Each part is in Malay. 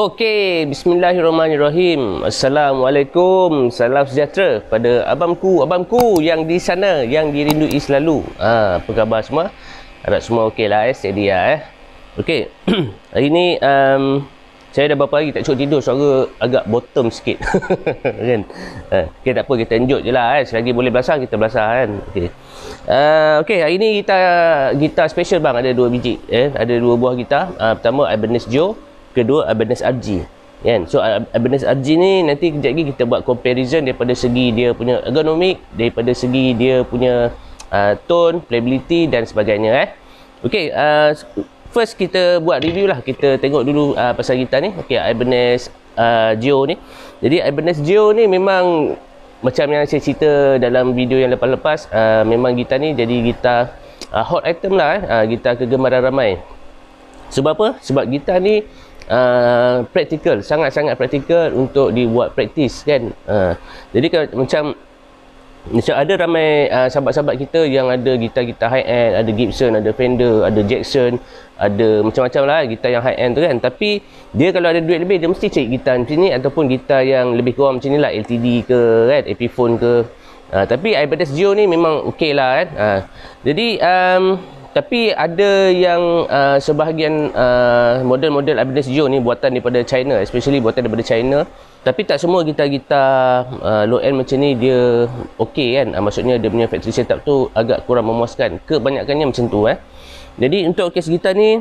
Okey, bismillahirrahmanirrahim. Assalamualaikum. Salam sejahtera pada abangku yang di sana, yang dirindui selalu. Apa khabar semua? Harap semua okey lah, steady lah. Okey. Hari ni saya dah berapa hari tak cukup tidur, suara agak bottom sikit. Kan? Okey, tak apa, kita enjoy je lah. Selagi boleh belasah, kita belasah kan. Okey. Okey, hari ni gitar special bang, ada 2 biji. Ada 2 buah gitar. Pertama Ibanez Geo, kedua Ibanez RG, kan? So Ibanez RG ni nanti kejap lagi kita buat comparison daripada segi dia punya ergonomik, daripada segi dia punya tone, playability dan sebagainya. Okey, first kita buat review lah, kita tengok dulu pasal gitar ni. Okey, Ibanez Geo ni. Jadi Ibanez Geo ni memang macam yang saya cerita dalam video yang lepas-lepas, memang gitar ni jadi gitar hot item lah, gitar kegemaran ramai. Sebab apa? Sebab gitar ni praktikal, sangat-sangat praktikal untuk dibuat praktis, kan. Jadi macam ada ramai sahabat-sahabat kita yang ada gitar-gitar high end, ada Gibson, ada Fender, ada Jackson, ada macam-macam lah gitar yang high end tu, kan. Tapi dia kalau ada duit lebih, dia mesti cari gitar macam ni, ataupun gitar yang lebih kurang macam ni lah, LTD ke, kan, Epiphone ke. Tapi Ibanez Geo ni memang okey lah, kan. Jadi tapi ada yang sebahagian model-model Ibanez Geo ni buatan daripada China, especially buatan daripada China. Tapi tak semua gitar-gitar low end macam ni dia okey, kan. Maksudnya dia punya factory setup tu agak kurang memuaskan. Kebanyakannya macam tu. Jadi untuk case gitar ni,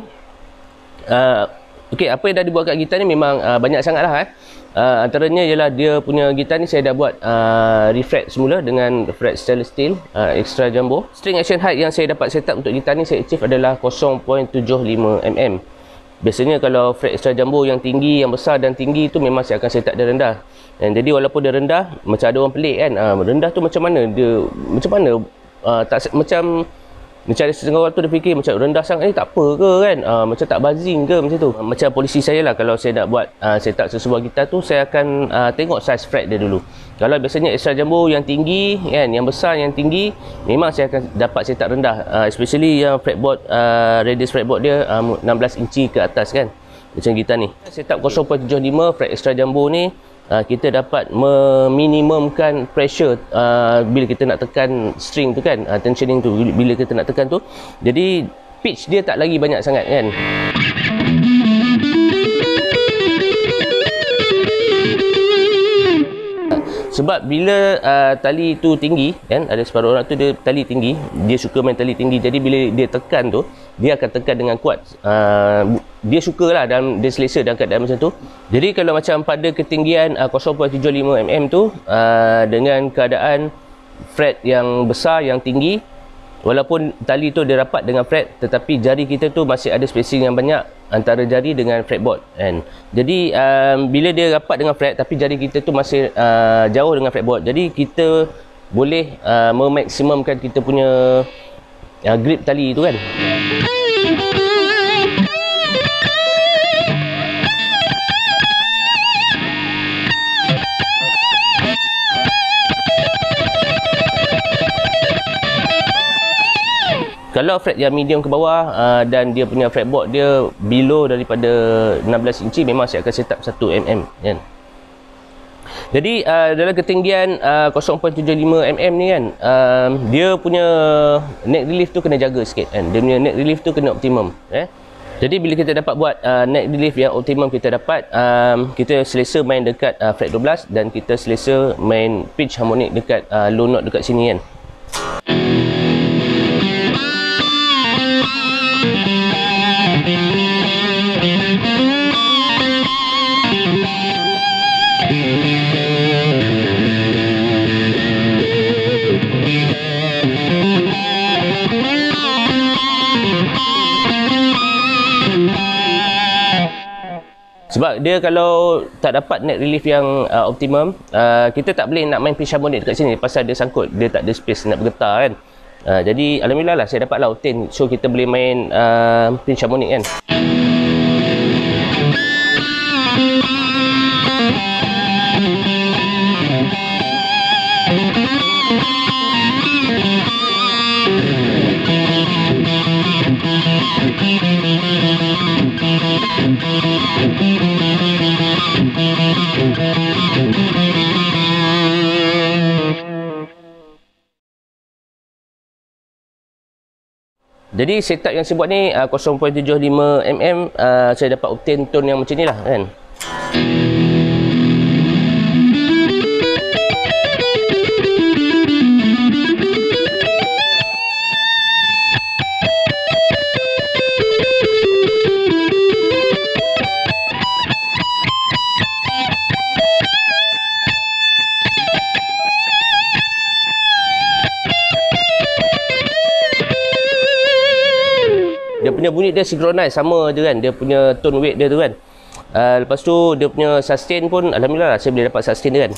okey, apa yang dah dibuat kat gitar ni memang banyak sangat lah. Antaranya ialah dia punya gitar ni saya dah buat refret semula dengan fret stainless steel extra jumbo. String action height yang saya dapat setup untuk gitar ni saya achieve adalah 0.75 mm. Biasanya kalau fret extra jumbo yang tinggi, yang besar dan tinggi tu memang saya akan setup dia rendah. Dan jadi walaupun dia rendah, macam ada orang pelik, kan, rendah tu macam mana dia, macam mana tak macam ada setengah orang tu dia fikir macam rendah sangat ni tak apa ke, kan, macam tak buzzing ke, macam tu. Macam polisi saya lah, kalau saya nak buat setup sesebuah gitar tu, saya akan tengok size fret dia dulu. Kalau biasanya extra jumbo yang tinggi, kan, yang besar, yang tinggi, memang saya akan dapat setup rendah, especially yang fretboard, radius fretboard dia 16 inci ke atas, kan, macam gitar ni. Setup 0.75 fret extra jumbo ni, kita dapat meminimumkan pressure bila kita nak tekan string tu, kan, tensioning tu, bila kita nak tekan tu. Jadi pitch dia tak lagi banyak sangat, kan. Sebab bila tali tu tinggi, kan, ada separuh orang tu dia tali tinggi, dia suka main tali tinggi. Jadi bila dia tekan tu, dia akan tekan dengan kuat. Dia sukalah, dan dia selesa dalam keadaan macam tu. Jadi kalau macam pada ketinggian 0.75 mm tu, dengan keadaan fret yang besar, yang tinggi, walaupun tali tu dia rapat dengan fret, tetapi jari kita tu masih ada spacing yang banyak antara jari dengan fretboard, kan. Jadi bila dia rapat dengan fret tapi jari kita tu masih jauh dengan fretboard, jadi kita boleh memaksimumkan kita punya grip tali tu, kan. Kalau fret yang medium ke bawah dan dia punya fretboard dia below daripada 16 inci, memang saya akan set up 1 mm, kan. Jadi dalam ketinggian 0.75 mm ni, kan, dia punya neck relief tu kena jaga sikit, kan. Dia punya neck relief tu kena optimum, Jadi bila kita dapat buat neck relief yang optimum, kita dapat kita selesa main dekat fret 12, dan kita selesa main pitch harmonik dekat low note dekat sini, kan. Sebab dia kalau tak dapat net relief yang optimum, kita tak boleh nak main pinch harmonic dekat sini pasal dia sangkut, dia tak ada space nak bergetar kan. Jadi alhamdulillah lah saya dapatlah obtain, so kita boleh main pinch harmonic kan. Jadi setup yang saya buat ni 0.75 mm, saya dapat obtain tone yang macam ni lah kan. Dia punya bunyi dia synchronize sama je kan, dia punya tone weight dia tu kan. Lepas tu dia punya sustain pun alhamdulillah saya boleh dapat sustain dia kan.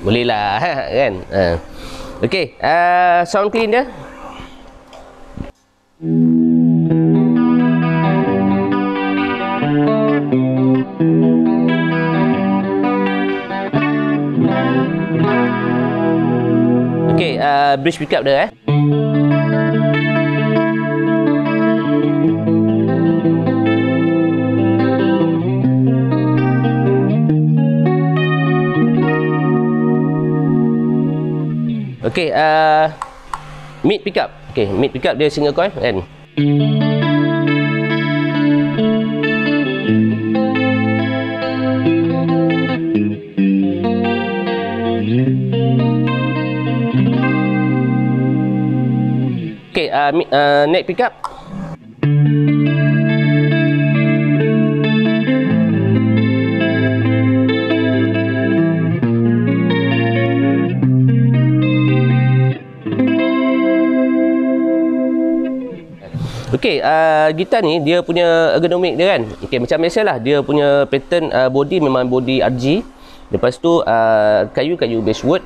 Boleh lah kan. Okey, sound clean dia. Okey, bridge pickup dia Okey, mid pickup. Okey, mid pickup dia single coil kan. Okey, neck pickup. Okey, gitar ni dia punya ergonomik dia kan. Okey, macam biasalah dia punya pattern body memang body RG. Lepas tu kayu-kayu basswood.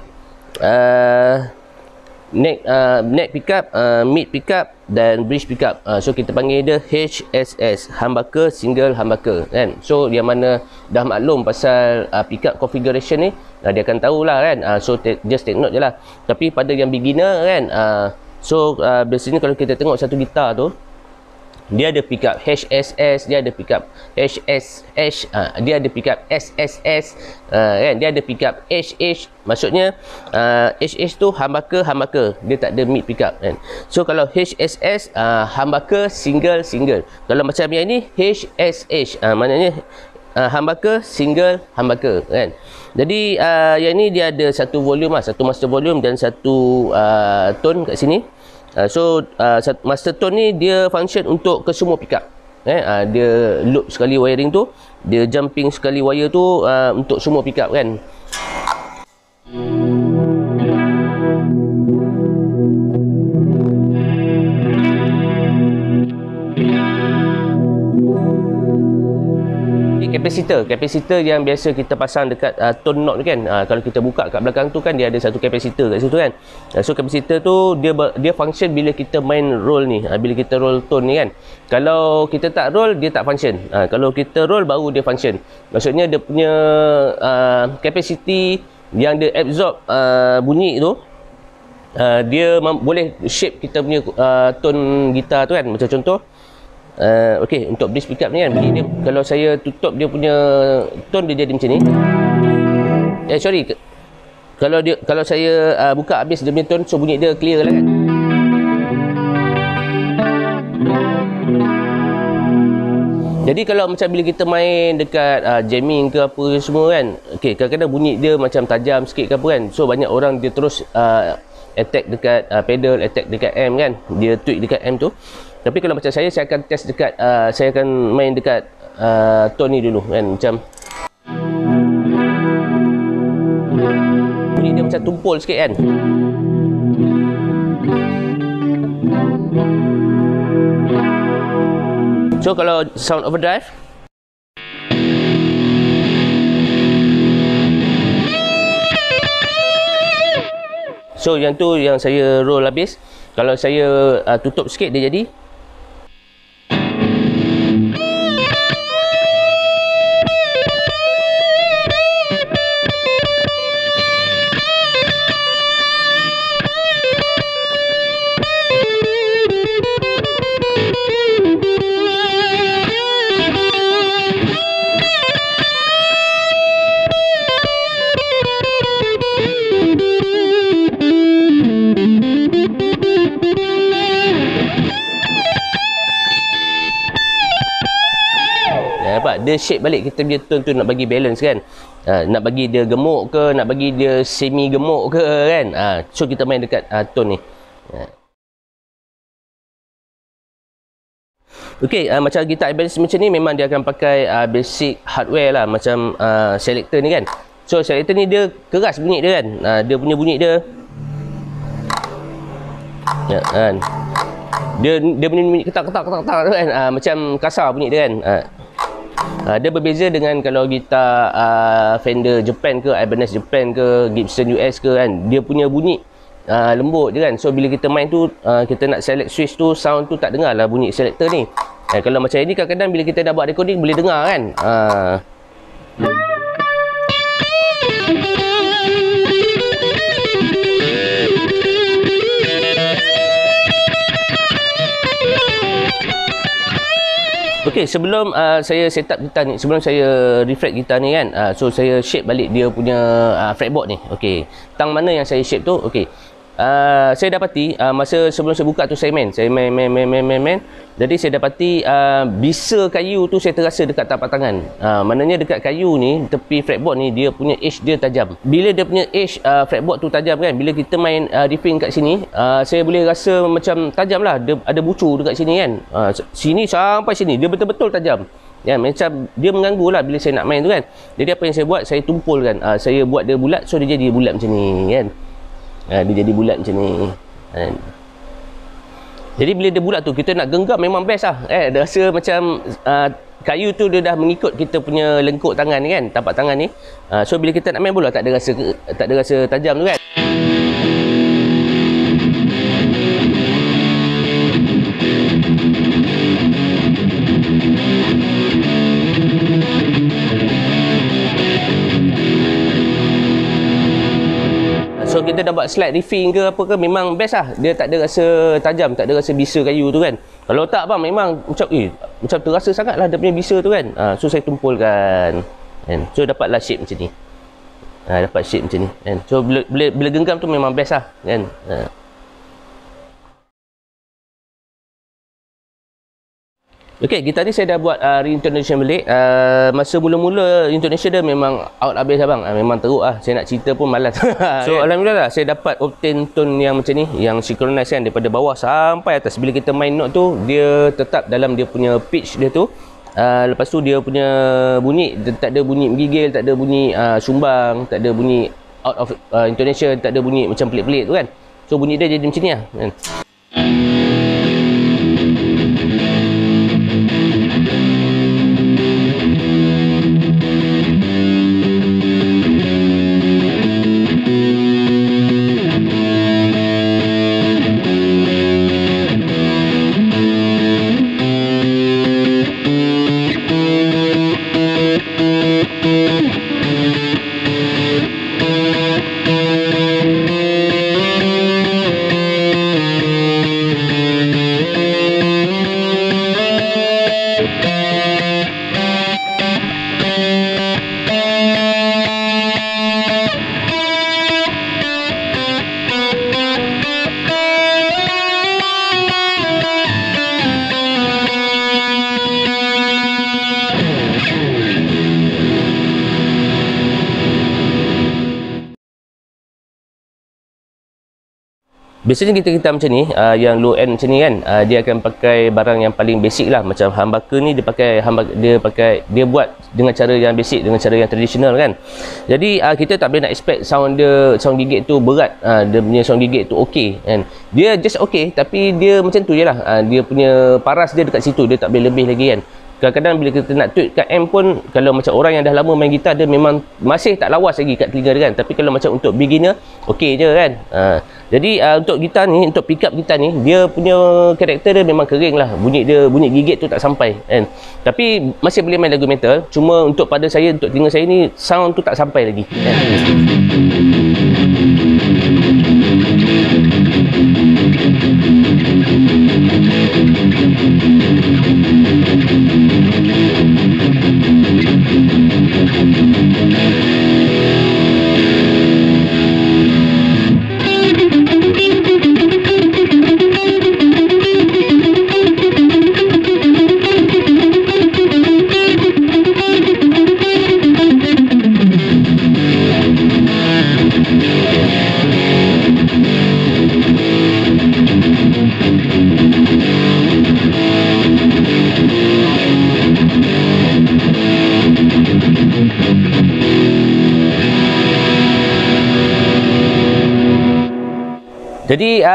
Neck pickup, mid pickup dan bridge pickup. So kita panggil dia HSS, humbucker single humbucker kan. So yang mana dah maklum pasal pickup configuration ni, dia akan tahulah kan. So just take note je lah. Tapi pada yang beginner kan, biasanya kalau kita tengok satu gitar tu, dia ada pickup HSS, dia ada pickup HSH, dia ada pickup SSS, kan, dia ada pickup HH. Maksudnya HH tu humbucker, dia tak ada mid pickup kan. So kalau HSS humbucker single. Kalau macam yang ni HSH, maknanya humbucker single humbucker kan. Jadi yang ni dia ada satu volume satu master volume dan satu tone kat sini. Master tone ni dia function untuk ke semua pickup. Dia loop sekali wiring tu, dia jumping sekali wire tu untuk semua pickup kan. Kapasitor yang biasa kita pasang dekat tone knob kan. Kalau kita buka kat belakang tu kan dia ada satu kapasitor kat situ kan. So kapasitor tu dia function bila kita main roll ni, bila kita roll tone ni kan. Kalau kita tak roll dia tak function. Kalau kita roll baru dia function. Maksudnya dia punya capacity yang dia absorb bunyi tu, dia boleh shape kita punya tone gitar tu kan. Macam contoh Okey, untuk bass pickup ni kan, bunyi dia kalau saya tutup dia punya tone dia jadi macam ni. Sorry, kalau saya buka habis dia punya tone, so bunyi dia clear lah kan. Jadi kalau macam bila kita main dekat jamming ke apa semua kan, okey, kadang-kadang bunyi dia macam tajam sikit ke apa kan. So banyak orang dia terus attack dekat pedal, attack dekat amp kan. Dia tweak dekat amp tu. Tapi kalau macam saya akan test dekat saya akan main dekat tone ni dulu kan, macam bunyi dia macam tumpul sikit kan. So kalau sound overdrive, so yang tu yang saya roll habis. Kalau saya tutup sikit dia jadi. Dia shape balik kita punya tone tu nak bagi balance kan. Nak bagi dia gemuk ke, nak bagi dia semi gemuk ke kan. So kita main dekat tone ni. Okey, macam gitar Ibanez macam ni memang dia akan pakai basic hardware lah, macam selector ni kan. So selector ni dia keras bunyi dia kan. Dia punya bunyi dia kan. Dia punya bunyi ketak kan. Macam kasar bunyi dia kan. Dia berbeza dengan kalau gitar Fender Japan ke, Ibanez Japan ke, Gibson US ke kan. Dia punya bunyi lembut je kan. So bila kita main tu, kita nak select switch tu, sound tu tak dengar lah bunyi selector ni. Kalau macam ini kadang-kadang bila kita dah buat recording boleh dengar kan. Okey, sebelum saya set up gitar ni, sebelum saya refret gitar ni kan, so saya shape balik dia punya fretboard ni. Okey, tang mana yang saya shape tu? Okey, saya dapati masa sebelum saya buka tu saya main. Jadi saya dapati bisa kayu tu saya terasa dekat tapak tangan. Maknanya dekat kayu ni, tepi fretboard ni, dia punya edge dia tajam. Bila dia punya edge fretboard tu tajam kan, bila kita main riffing kat sini, saya boleh rasa macam tajam lah. Dia ada bucu dekat sini kan. Sini sampai sini dia betul-betul tajam. Ya, macam dia mengganggu lah bila saya nak main tu kan. Jadi apa yang saya buat, saya tumpulkan. Saya buat dia bulat, so dia jadi bulat macam ni kan. Dia jadi bulat macam ni kan. Jadi bila dia bulat tu, kita nak genggam memang best lah. Dia rasa macam kayu tu dia dah mengikut kita punya lengkuk tangan ni kan, tapak tangan ni. So bila kita nak main bola tak ada rasa tajam tu kan. So kita dah buat slide riffing ke apa ke, memang best lah. Dia tak ada rasa tajam, tak ada rasa bisa kayu tu kan. Kalau tak bang, memang macam terasa sangat lah dia punya bisa tu kan. So saya tumpulkan kan. So dapatlah shape macam ni. Dapat shape macam ni kan. So bila genggam tu memang best lah kan. Okey, gitar ni saya dah buat reintonation balik. Masa mula-mula intonation dia memang out habis abang. Memang teruk lah. Saya nak cerita pun malas. So alhamdulillah lah, saya dapat obtain tone yang macam ni, yang synchronize kan, daripada bawah sampai atas. Bila kita main note tu, dia tetap dalam dia punya pitch dia tu. Lepas tu dia punya bunyi, tak ada bunyi menggigil, tak ada bunyi sumbang, tak ada bunyi out of intonation, tak ada bunyi macam pelik-pelik tu kan. So bunyi dia jadi macam ni lah kan. Biasanya kita macam ni, yang low end macam ni kan, dia akan pakai barang yang paling basic lah. Macam humbucker ni dia buat dengan cara yang basic, dengan cara yang tradisional kan. Jadi kita tak boleh nak expect sound gigit tu berat. Dia punya sound gigit tu okey kan. Dia just okey, tapi dia macam tu je lah. Dia punya paras dia dekat situ, dia tak boleh lebih lagi kan. Kadang-kadang bila kita nak tweak kat amp pun, kalau macam orang yang dah lama main gitar, dia memang masih tak lawas lagi kat telinga dia kan. Tapi kalau macam untuk beginner, okey je kan. Jadi untuk gitar ni, untuk pick up gitar ni, dia punya karakter dia memang kering lah. Bunyi gigit tu tak sampai kan. Tapi masih boleh main lagu metal. Cuma untuk pada saya, untuk telinga saya ni, sound tu tak sampai lagi kan. Jadi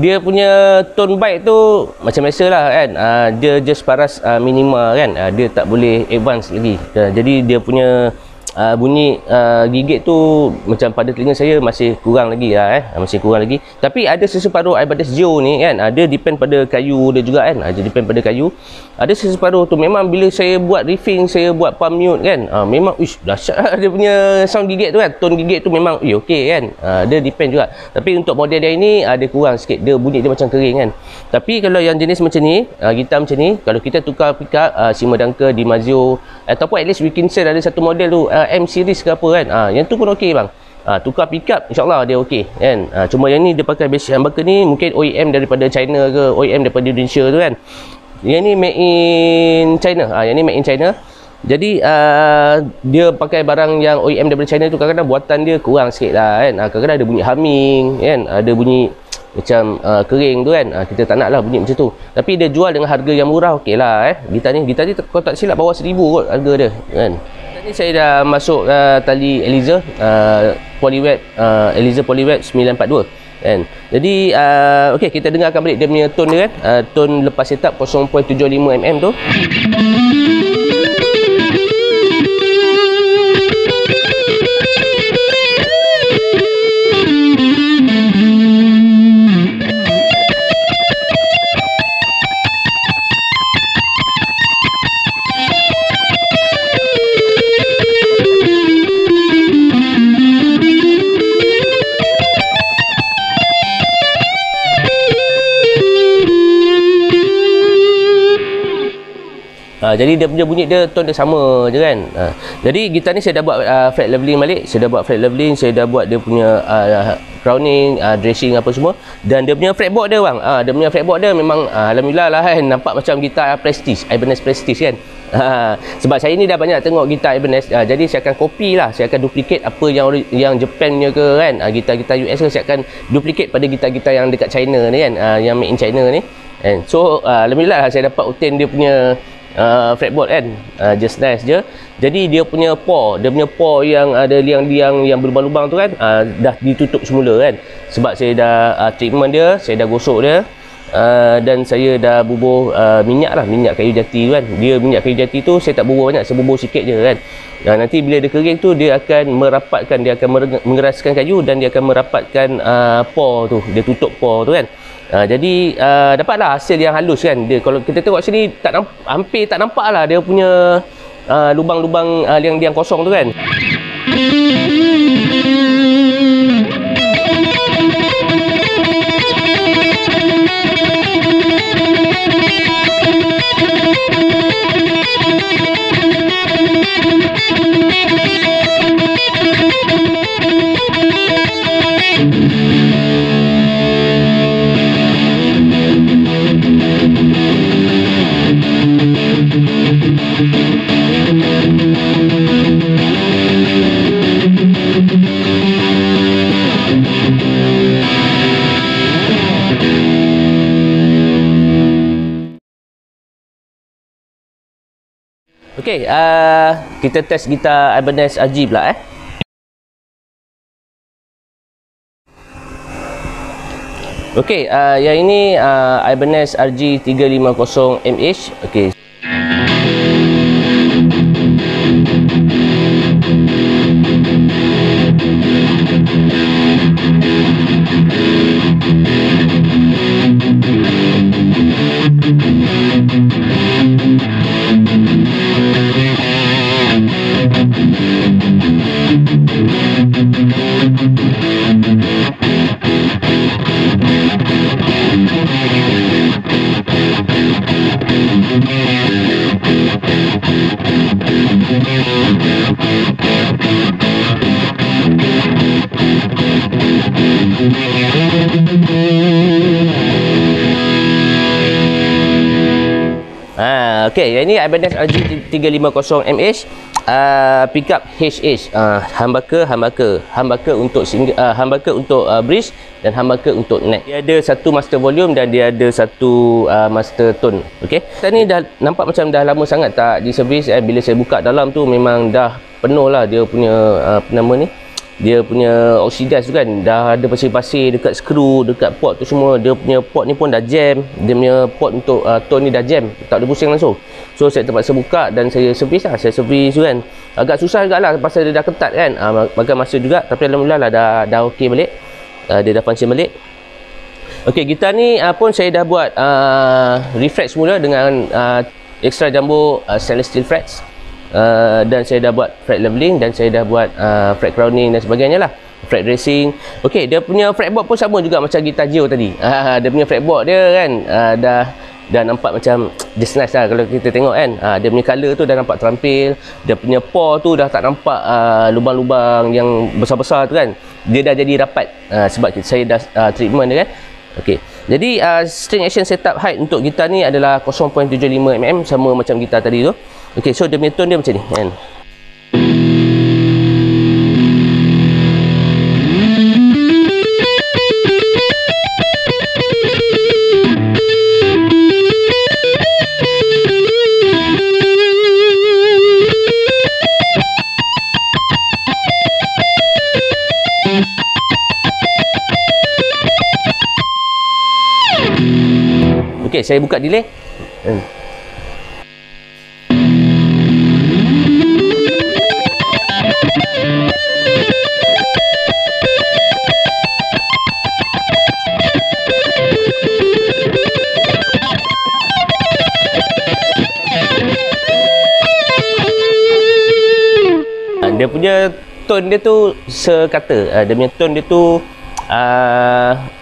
dia punya tone bite tu macam biasa lah kan. Dia just paras minima kan. Dia tak boleh advance lagi. Jadi dia punya bunyi gigit tu macam pada telinga saya masih kurang lagi lah masih kurang lagi. Tapi ada seseparuh Ibanez Geo ni kan, dia depend pada kayu dia juga kan. Dia depend pada kayu. Ada seseparuh tu memang bila saya buat riffing, saya buat palm mute kan, memang dahsyat lah dia punya sound gigit tu kan. Tone gigit tu memang okey kan. Dia depend juga. Tapi untuk model dia ini dia kurang sikit. Dia bunyi dia macam kering kan. Tapi kalau yang jenis macam ni, gitar macam ni, kalau kita tukar pick up Sima Danker, DiMarzio, ataupun at least Wilkinson ada satu model tu M series ke apa kan, yang tu pun okey bang. Tukar pick up insyaAllah dia okey kan. Cuma yang ni dia pakai basic humbucker ni, mungkin OEM daripada China ke, OEM daripada Indonesia tu kan. Yang ni made in China. Yang ni made in China. Jadi dia pakai barang yang OEM daripada China tu, kadang-kadang buatan dia kurang sikit lah kan. Kadang-kadang ada bunyi humming kan, ada bunyi macam kering tu kan. Kita tak nak lah bunyi macam tu. Tapi dia jual dengan harga yang murah, okey lah gitar ni kalau tak silap bawah 1000 kot harga dia kan. Ni saya dah masuk tali Eliza Polyweb, Eliza Polyweb 942 kan. Jadi okey, kita dengarkan balik dia punya tone dia kan. Tone lepas setup 0.75 mm tu. Jadi dia punya bunyi dia, tone dia sama je kan. Jadi gitar ni saya dah buat fret leveling balik. Saya dah buat fret leveling, saya dah buat dia punya crowning, dressing apa semua. Dan dia punya fretboard dia bang, dia punya fretboard dia memang alhamdulillah lah kan, nampak macam gitar Prestige, Ibanez Prestige kan. Sebab saya ni dah banyak tengok gitar Ibanez, jadi saya akan copy lah, saya akan duplicate apa yang Japan punya ke kan, gitar-gitar US ke, saya akan duplicate pada gitar-gitar yang dekat China ni kan, yang made in China ni. And so alhamdulillah lah, saya dapat obtain dia punya fretboard kan, just nice je. Jadi dia punya pore yang ada liang-liang yang berlubang-lubang tu kan, dah ditutup semula kan. Sebab saya dah treatment dia, saya dah gosok dia, dan saya dah bubuh minyak kayu jati tu kan. Dia minyak kayu jati tu saya tak bubuh banyak, saya bubuh sikit je kan. Nanti bila dia kering tu, dia akan merapatkan, dia akan mengeraskan kayu dan dia akan merapatkan pore tu, dia tutup pore tu kan. Jadi dapatlah hasil yang halus kan. Dia kalau kita tengok sini hampir tak nampak lah dia punya lubang-lubang liang-liang kosong tu kan. Okey, kita test gitar Ibanez RG pula Okey, yang ini Ibanez RG 350mH. Okey. Okey, yang ini Ibanez RG 350mH, pickup HH, humbucker untuk humbucker untuk bridge dan humbucker untuk neck. Dia ada satu master volume dan dia ada satu master tone. Okey, ni dah nampak macam dah lama sangat tak diservis. Bila saya buka dalam tu memang dah penuh lah dia punya apa nama ni, dia punya oxidize tu kan, dah ada pasir-pasir dekat skru, dekat port tu semua. Dia punya port ni pun dah jam, dia punya port untuk tone ni dah jam, tak boleh pusing langsung. So saya terpaksa buka dan saya servis lah. Saya servis tu kan, agak susah jugalah pasal dia dah ketat kan, makan masa juga. Tapi alhamdulillah lah dah okey balik, dia dah function balik. Okey, gitar ni pun saya dah buat refresh semula dengan extra jumbo stainless steel frets. Dan saya dah buat fret leveling dan saya dah buat fret crowning dan sebagainya lah, fret racing. Okey, dia punya fretboard pun sama juga macam gitar Geo tadi. Dia punya fretboard dia kan dah nampak macam just nice lah kalau kita tengok kan. Dia punya color tu dah nampak terampil, dia punya pore tu dah tak nampak lubang-lubang yang besar-besar tu kan. Dia dah jadi rapat sebab saya dah treatment dia kan. Okey, jadi string action setup height untuk gitar ni adalah 0.75mm, sama macam gitar tadi tu. Okey, so dia punya tone dia macam ni kan. Okey, saya buka delay. Dia punya tone dia tu sekata, dia punya tone dia tu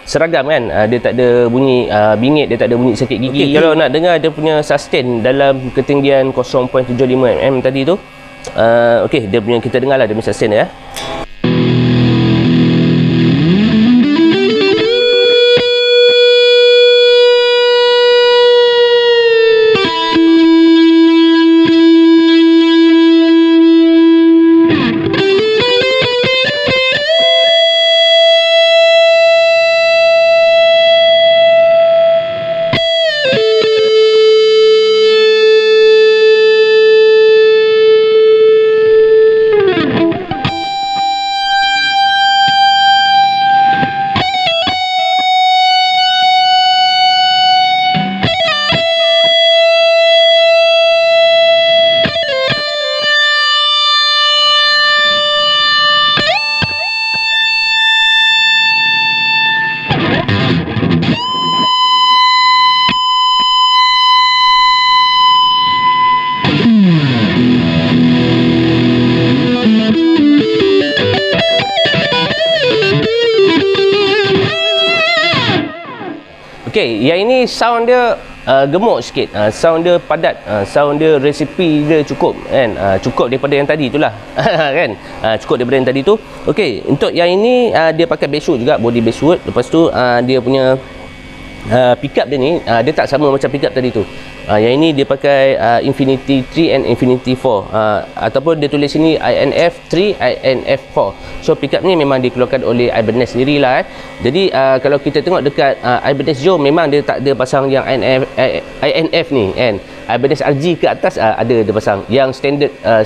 seragam kan. Dia tak ada bunyi bingit, dia tak ada bunyi sakit gigi. Kalau nak dengar dia punya sustain dalam ketinggian 0.75mm tadi tu, okey, dia punya, kita dengarlah dia punya sustain dia. Okey, yang ini sound dia gemuk sikit, sound dia padat, sound dia resipi dia cukup kan, cukup daripada yang tadi itulah kan, cukup daripada yang tadi tu. Okey, untuk yang ini dia pakai basswood juga, body basswood. Lepas tu dia punya pickup dia ni dia tak sama macam pickup tadi tu. Yang ini dia pakai Infinity 3 and Infinity 4, ataupun dia tulis sini INF 3, INF 4. So pickup ni memang dikeluarkan oleh Ibanez sendiri lah. Jadi kalau kita tengok dekat Ibanez Joe, memang dia tak ada pasang yang INF ni kan. Ibanez RG ke atas ada dia pasang. Yang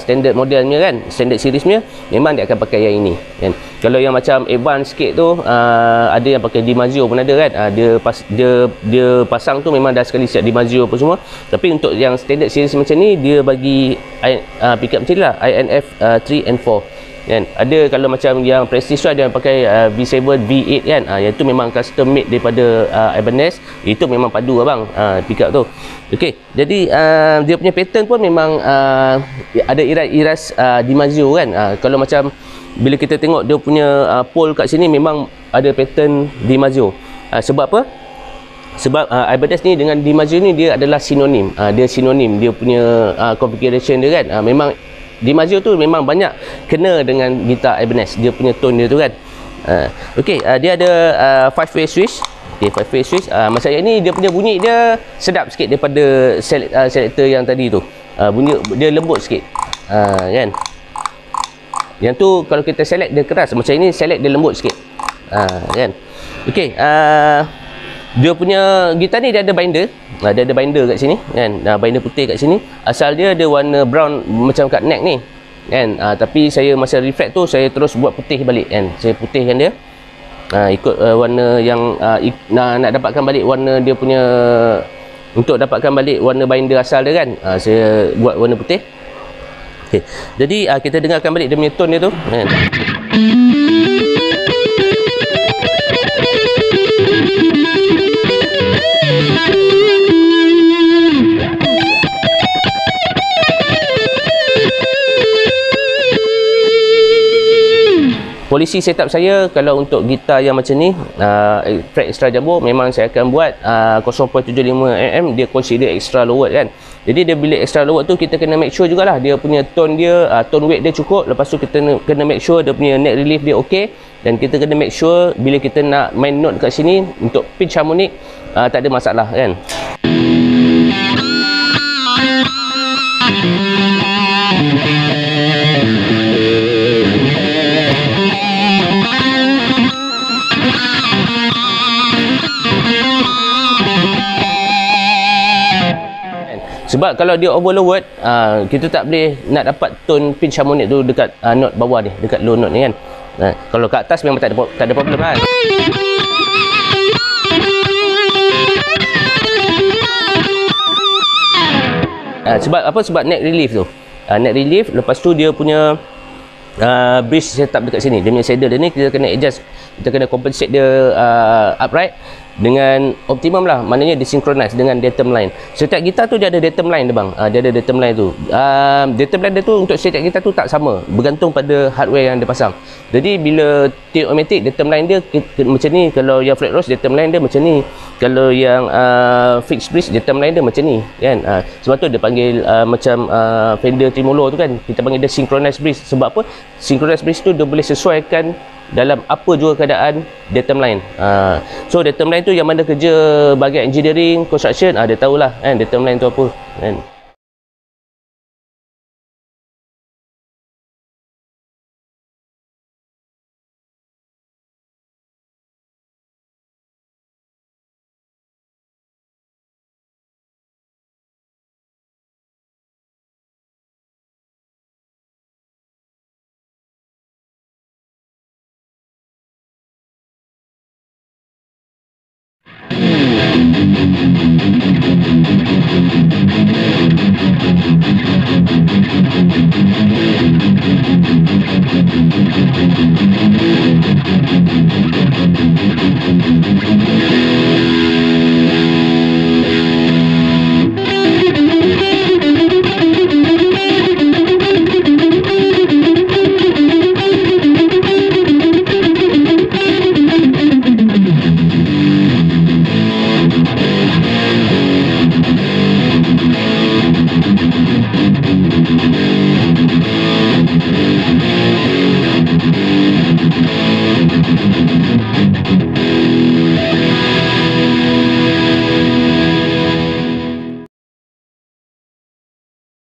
standard modelnya kan, standard seriesnya memang dia akan pakai yang ini kan. Kalau yang macam advance sikit tu ada yang pakai DiMaggio pun ada kan. Dia pasang tu memang dah sekali siap DiMaggio apa semua. Tapi untuk yang standard series macam ni dia bagi pickup macam ni lah, INF 3 and 4 kan. Ada kalau macam yang Prestige tu ada yang pakai V7 V8 kan, yang tu memang custom made daripada Ibanez. Itu memang padu abang pickup tu. Okey, jadi dia punya pattern pun memang ada iras DiMaggio kan. Kalau macam bila kita tengok dia punya pole kat sini memang ada pattern DiMaggio. Sebab apa? Sebab Ibanez ni dengan DiMaggio ni dia adalah sinonim. Dia sinonim, dia punya configuration dia kan. Memang DiMaggio tu memang banyak kena dengan gitar Ibanez, dia punya tone dia tu kan. Okey, dia ada 5-way switch. Okey, 5-way switch. Macam yang ni dia punya bunyi dia sedap sikit daripada selector yang tadi tu. Bunyi dia lembut sikit. Kan. Yang tu kalau kita select dia keras, macam ini select dia lembut sikit. Kan. Okey, dia punya gitar ni dia ada binder. Dia ada binder kat sini kan. Binder putih kat sini. Asal dia warna brown macam kat neck ni kan. Tapi saya masa refresh tu saya terus buat putih balik kan. Saya putihkan dia. Ikut warna yang nak dapatkan balik warna dia punya, untuk dapatkan balik warna binder asal dia kan. Saya buat warna putih. Okey. Jadi kita dengarkan balik dia punya tone dia tu kan. Polisi setup saya kalau untuk gitar yang macam ni, fret extra jumbo, memang saya akan buat 0.75mm. Dia consider extra lowered kan. Jadi dia bila extra lowered tu kita kena make sure jugalah dia punya tone dia, tone weight dia cukup. Lepas tu kita kena make sure dia punya neck relief dia okey. Dan kita kena make sure bila kita nak main note kat sini untuk pitch harmonic tak ada masalah kan. Sebab kalau dia over lowered, kita tak boleh nak dapat tone pitch harmonic tu dekat note bawah ni, dekat low note ni kan. Kalau kat atas memang tak ada problem kan. Sebab apa? Sebab neck relief tu. Neck relief, lepas tu dia punya bridge setup dekat sini. Dia punya saddle dia ni kita kena adjust, kita kena compensate dia upright dengan optimum lah, maknanya disynchronize dengan datum line. Setiap gitar tu dia ada datum line dia bang. Dia ada datum line tu. Datum line dia tu untuk setiap gitar tu tak sama, bergantung pada hardware yang dia pasang. Jadi bila T-O-Matic datum line dia macam ni, kalau yang Fred Rose datum line dia macam ni, kalau yang fixed bridge datum line dia macam ni kan. Sebab tu dia panggil macam Fender Tremolo tu kan, kita panggil dia synchronized bridge. Sebab apa? Synchronized bridge tu dia boleh sesuaikan dalam apa juga keadaan datum line. So datum line tu yang mana kerja bahagian engineering, construction, dia tahulah kan datum line tu apa kan.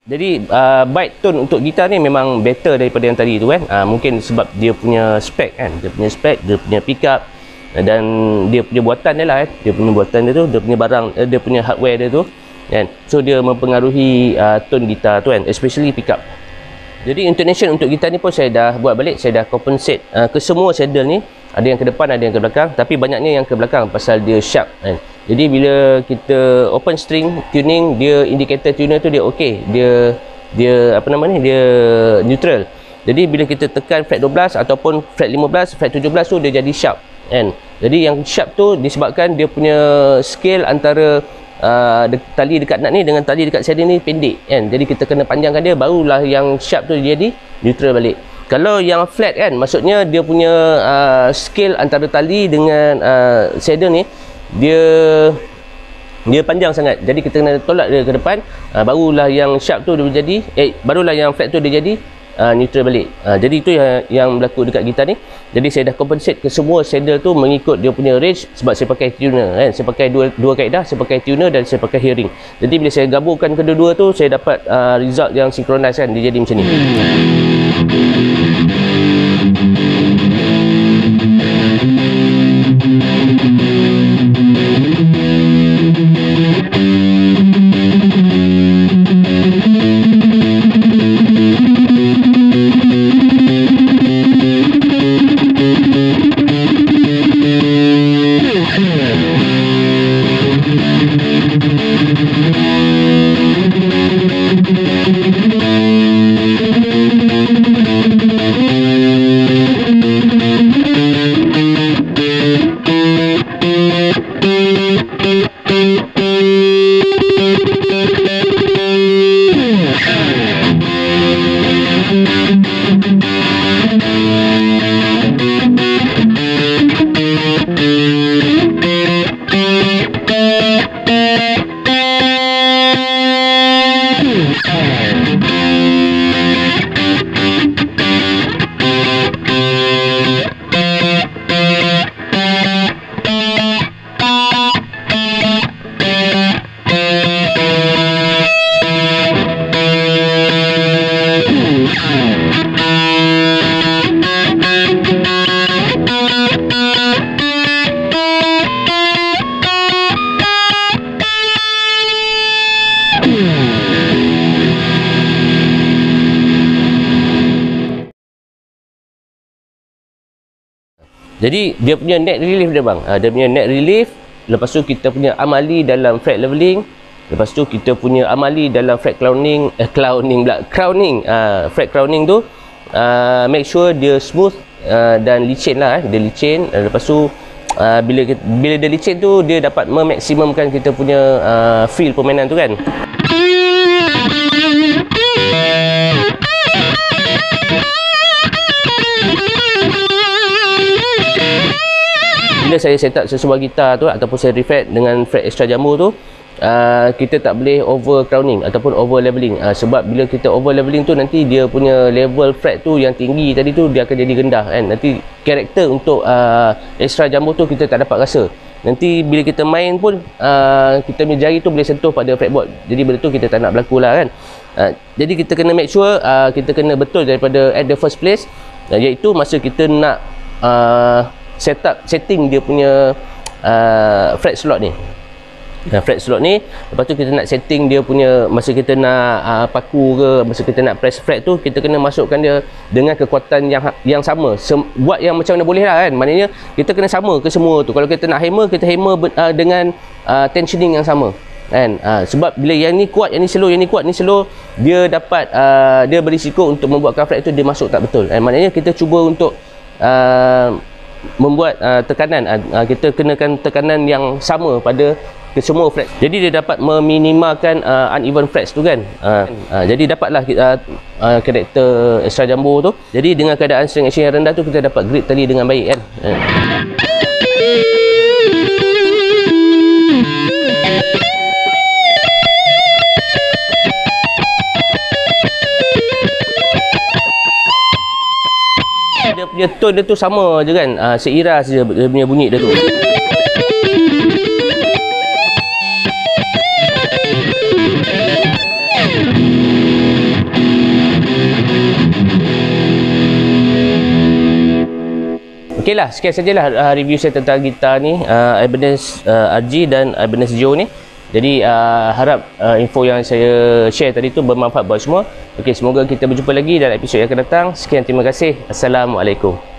Jadi bite tone untuk gitar ni memang better daripada yang tadi tu kan. Mungkin sebab dia punya spec kan, dia punya spec, dia punya pickup dan dia punya buatan dia lah dia punya buatan dia tu, dia punya barang, dia punya hardware dia tu kan. So dia mempengaruhi tone gitar tu kan, especially pickup. Jadi intonation untuk gitar ni pun saya dah buat balik, saya dah compensate ke semua saddle ni. Ada yang ke depan, ada yang ke belakang, tapi banyaknya yang ke belakang pasal dia sharp kan. Jadi bila kita open string tuning, dia indicator tuner tu dia okey, dia apa nama ni, dia neutral. Jadi bila kita tekan fret 12 ataupun fret 15, fret 17 tu dia jadi sharp kan. Jadi yang sharp tu disebabkan dia punya scale antara tali dekat nut ni dengan tali dekat saddle ni pendek kan. Jadi kita kena panjangkan dia, barulah yang sharp tu jadi neutral balik. Kalau yang flat kan, maksudnya dia punya scale antara tali dengan saddle ni dia panjang sangat. Jadi kita kena tolak dia ke depan, barulah yang sharp tu dia jadi barulah yang flat tu dia jadi neutral balik. Jadi itu yang berlaku dekat gitar ni. Jadi saya dah compensate ke semua saddle tu mengikut dia punya range, sebab saya pakai tuner kan. Saya pakai dua kaedah, saya pakai tuner dan saya pakai hearing. Jadi bila saya gabungkan kedua-dua tu, saya dapat result yang synchronize kan, dia jadi macam ni. Jadi dia punya net relief dia bang, dia punya net relief. Lepas tu kita punya amali dalam fret leveling. Lepas tu kita punya amali dalam fret crowning, fret crowning tu make sure dia smooth dan licin lah, dia licin. Lepas tu bila dia licin tu, dia dapat memaksimumkan kita punya feel permainan tu kan. Bila saya set up sesebuah gitar tu ataupun saya refret dengan fret extra jumbo tu, kita tak boleh over crowning ataupun over leveling. Sebab bila kita over leveling tu, nanti dia punya level fret tu yang tinggi tadi tu dia akan jadi rendah kan. Nanti karakter untuk extra jumbo tu kita tak dapat rasa. Nanti bila kita main pun kita punya jari tu boleh sentuh pada fretboard. Jadi benda tu kita tak nak berlaku lah kan. Jadi kita kena make sure kita kena betul daripada at the first place, iaitu masa kita nak setting dia punya fret slot ni. Fret slot ni, lepas tu kita nak setting dia punya, masa kita nak paku ke, masa kita nak press fret tu, kita kena masukkan dia dengan kekuatan yang sama. Buat yang macam mana boleh lah kan. Maknanya kita kena sama ke semua tu. Kalau kita nak hammer, kita hammer dengan tensioning yang sama kan. Sebab bila yang ni kuat, yang ni slow, yang ni kuat, ni slow, dia dapat dia berisiko untuk membuatkan fret tu dia masuk tak betul. Maknanya kita cuba untuk membuat tekanan, kita kenakan tekanan yang sama pada semua fret. Jadi dia dapat meminimalkan uneven frets tu kan. Jadi dapatlah karakter extra jumbo tu. Jadi dengan keadaan string action yang rendah tu, kita dapat grip tali dengan baik kan. Dia punya tone dia tu sama je kan, seiras je dia punya bunyi dia tu. Okey lah, sekian sajalah review saya tentang gitar ni, Ibanez RG dan Ibanez Geo ni. Jadi harap info yang saya share tadi tu bermanfaat buat semua. Okey, semoga kita berjumpa lagi dalam episod yang akan datang. Sekian, terima kasih. Assalamualaikum.